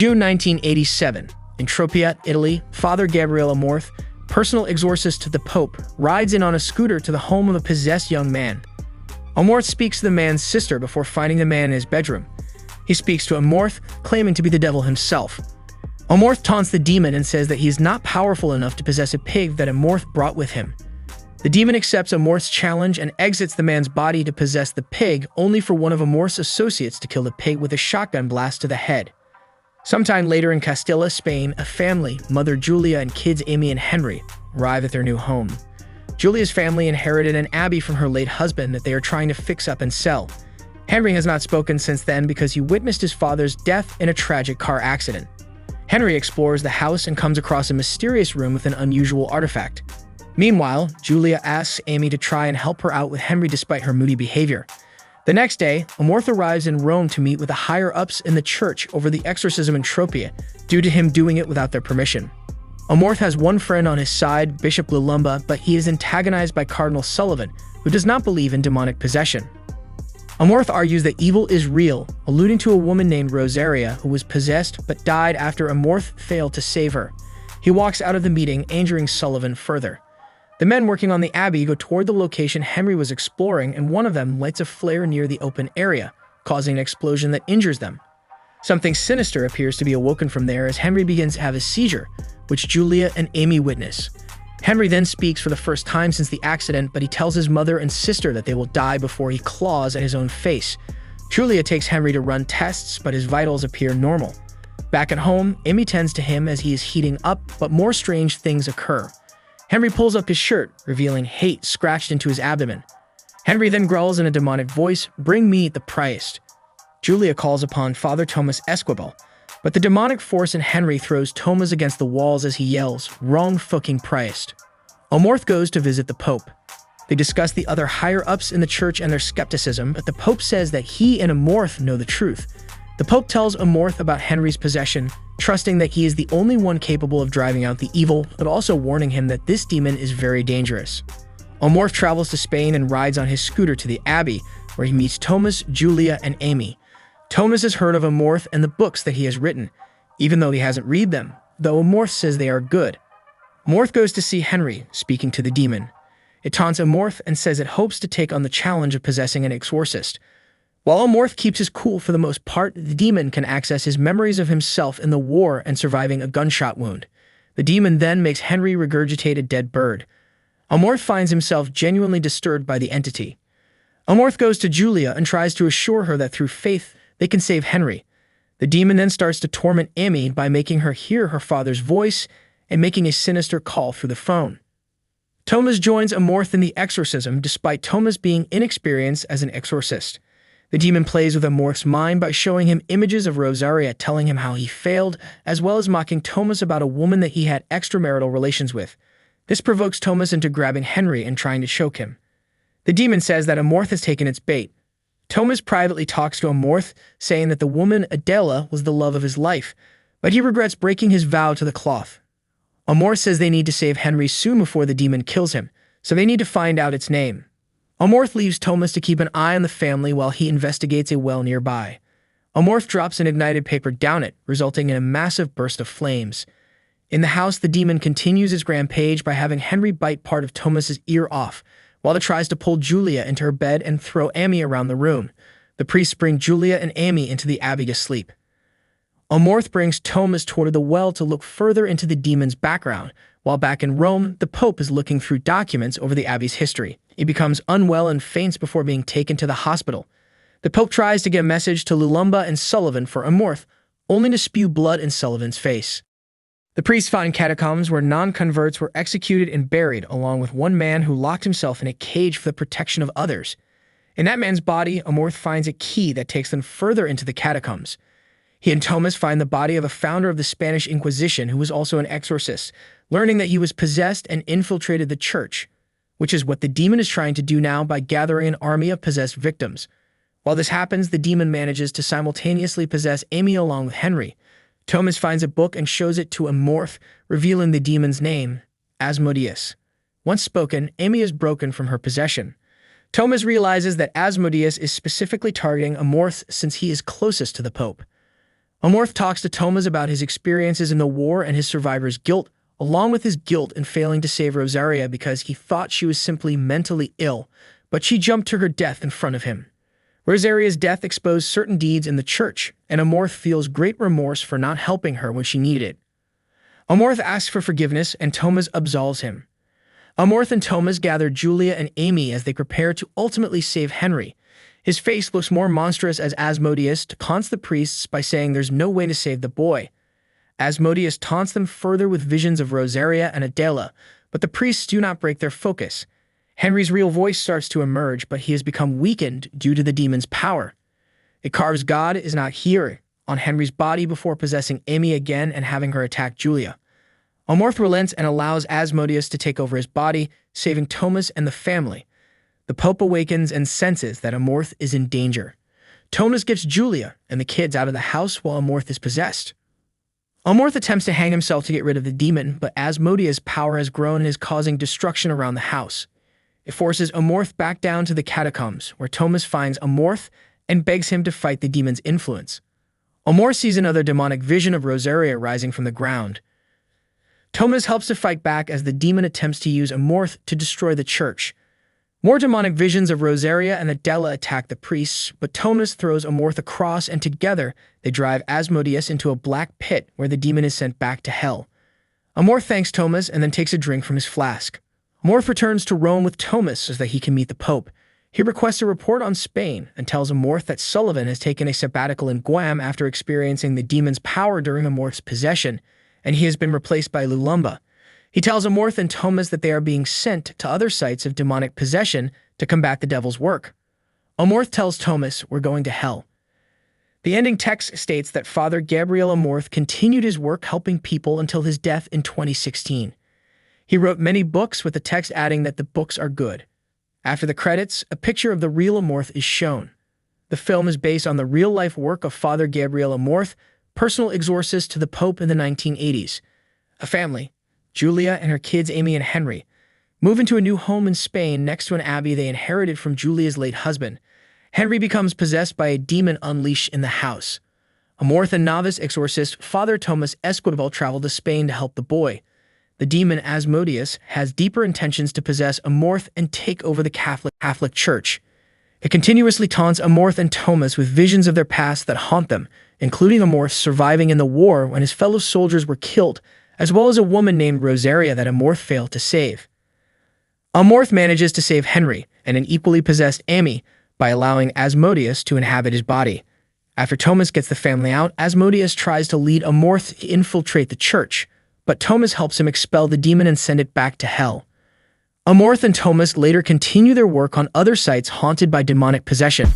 June 1987. In Tropea, Italy, Father Gabriele Amorth, personal exorcist to the Pope, rides in on a scooter to the home of a possessed young man. Amorth speaks to the man's sister before finding the man in his bedroom. He speaks to Amorth, claiming to be the devil himself. Amorth taunts the demon and says that he is not powerful enough to possess a pig that Amorth brought with him. The demon accepts Amorth's challenge and exits the man's body to possess the pig, only for one of Amorth's associates to kill the pig with a shotgun blast to the head. Sometime later in Castilla, Spain, a family, Mother Julia and kids Amy and Henry, arrive at their new home. Julia's family inherited an abbey from her late husband that they are trying to fix up and sell. Henry has not spoken since then because he witnessed his father's death in a tragic car accident. Henry explores the house and comes across a mysterious room with an unusual artifact. Meanwhile, Julia asks Amy to try and help her out with Henry despite her moody behavior. The next day, Amorth arrives in Rome to meet with the higher-ups in the church over the exorcism in Tropea, due to him doing it without their permission. Amorth has one friend on his side, Bishop Lulumba, but he is antagonized by Cardinal Sullivan, who does not believe in demonic possession. Amorth argues that evil is real, alluding to a woman named Rosaria who was possessed but died after Amorth failed to save her. He walks out of the meeting, angering Sullivan further. The men working on the abbey go toward the location Henry was exploring, and one of them lights a flare near the open area, causing an explosion that injures them. Something sinister appears to be awoken from there as Henry begins to have a seizure, which Julia and Amy witness. Henry then speaks for the first time since the accident, but he tells his mother and sister that they will die before he claws at his own face. Julia takes Henry to run tests, but his vitals appear normal. Back at home, Amy tends to him as he is heating up, but more strange things occur. Henry pulls up his shirt, revealing hate scratched into his abdomen. Henry then growls in a demonic voice, "Bring me the priest." Julia calls upon Father Thomas Esquibel, but the demonic force in Henry throws Thomas against the walls as he yells, "Wrong fucking priest." Amorth goes to visit the Pope. They discuss the other higher-ups in the church and their skepticism, but the Pope says that he and Amorth know the truth. The Pope tells Amorth about Henry's possession, trusting that he is the only one capable of driving out the evil, but also warning him that this demon is very dangerous. Amorth travels to Spain and rides on his scooter to the abbey, where he meets Thomas, Julia, and Amy. Thomas has heard of Amorth and the books that he has written, even though he hasn't read them, though Amorth says they are good. Amorth goes to see Henry, speaking to the demon. It taunts Amorth and says it hopes to take on the challenge of possessing an exorcist. While Amorth keeps his cool for the most part, the demon can access his memories of himself in the war and surviving a gunshot wound. The demon then makes Henry regurgitate a dead bird. Amorth finds himself genuinely disturbed by the entity. Amorth goes to Julia and tries to assure her that through faith, they can save Henry. The demon then starts to torment Amy by making her hear her father's voice and making a sinister call through the phone. Thomas joins Amorth in the exorcism despite Thomas being inexperienced as an exorcist. The demon plays with Amorth's mind by showing him images of Rosaria telling him how he failed, as well as mocking Thomas about a woman that he had extramarital relations with. This provokes Thomas into grabbing Henry and trying to choke him. The demon says that Amorth has taken its bait. Thomas privately talks to Amorth, saying that the woman Adela was the love of his life, but he regrets breaking his vow to the cloth. Amorth says they need to save Henry soon before the demon kills him, so they need to find out its name. Amorth leaves Thomas to keep an eye on the family while he investigates a well nearby. Amorth drops an ignited paper down it, resulting in a massive burst of flames. In the house, the demon continues his rampage by having Henry bite part of Thomas's ear off, while it tries to pull Julia into her bed and throw Amy around the room. The priests bring Julia and Amy into the abbey to sleep. Amorth brings Thomas toward the well to look further into the demon's background. While back in Rome, the Pope is looking through documents over the abbey's history. He becomes unwell and faints before being taken to the hospital. The Pope tries to get a message to Lulumba and Sullivan for Amorth, only to spew blood in Sullivan's face. The priests find catacombs where non-converts were executed and buried, along with one man who locked himself in a cage for the protection of others. In that man's body, Amorth finds a key that takes them further into the catacombs. He and Thomas find the body of a founder of the Spanish Inquisition who was also an exorcist, learning that he was possessed and infiltrated the church, which is what the demon is trying to do now by gathering an army of possessed victims. While this happens, the demon manages to simultaneously possess Amy along with Henry. Thomas finds a book and shows it to Amorth, revealing the demon's name, Asmodeus. Once spoken, Amy is broken from her possession. Thomas realizes that Asmodeus is specifically targeting Amorth since he is closest to the Pope. Amorth talks to Thomas about his experiences in the war and his survivor's guilt, along with his guilt in failing to save Rosaria because he thought she was simply mentally ill, but she jumped to her death in front of him. Rosaria's death exposed certain deeds in the church, and Amorth feels great remorse for not helping her when she needed it. Amorth asks for forgiveness, and Thomas absolves him. Amorth and Thomas gather Julia and Amy as they prepare to ultimately save Henry. His face looks more monstrous as Asmodeus taunts the priests by saying there's no way to save the boy. Asmodeus taunts them further with visions of Rosaria and Adela, but the priests do not break their focus. Henry's real voice starts to emerge, but he has become weakened due to the demon's power. It carves "God is not here" on Henry's body before possessing Amy again and having her attack Julia. Amorth relents and allows Asmodeus to take over his body, saving Thomas and the family. The Pope awakens and senses that Amorth is in danger. Thomas gets Julia and the kids out of the house while Amorth is possessed. Amorth attempts to hang himself to get rid of the demon, but Asmodeus' power has grown and is causing destruction around the house. It forces Amorth back down to the catacombs, where Thomas finds Amorth and begs him to fight the demon's influence. Amorth sees another demonic vision of Rosaria rising from the ground. Thomas helps to fight back as the demon attempts to use Amorth to destroy the church. More demonic visions of Rosaria and Adela attack the priests, but Thomas throws Amorth across, and together they drive Asmodeus into a black pit where the demon is sent back to hell. Amorth thanks Thomas and then takes a drink from his flask. Amorth returns to Rome with Thomas so that he can meet the Pope. He requests a report on Spain and tells Amorth that Sullivan has taken a sabbatical in Guam after experiencing the demon's power during Amorth's possession, and he has been replaced by Lulumba. He tells Amorth and Thomas that they are being sent to other sites of demonic possession to combat the devil's work. Amorth tells Thomas, "We're going to hell." The ending text states that Father Gabriele Amorth continued his work helping people until his death in 2016. He wrote many books, with the text adding that the books are good. After the credits, a picture of the real Amorth is shown. The film is based on the real-life work of Father Gabriele Amorth, personal exorcist to the Pope in the 1980s. A family, Julia and her kids Amy and Henry, move into a new home in Spain next to an abbey they inherited from Julia's late husband. Henry becomes possessed by a demon unleashed in the house. Amorth and novice exorcist Father Thomas Esquivel travel to Spain to help the boy. The demon Asmodeus has deeper intentions to possess Amorth and take over the Catholic Church. It continuously taunts Amorth and Thomas with visions of their past that haunt them, including Amorth surviving in the war when his fellow soldiers were killed, as well as a woman named Rosaria that Amorth failed to save. Amorth manages to save Henry and an equally possessed Amy by allowing Asmodeus to inhabit his body. After Thomas gets the family out, Asmodeus tries to lead Amorth to infiltrate the church, but Thomas helps him expel the demon and send it back to hell. Amorth and Thomas later continue their work on other sites haunted by demonic possession.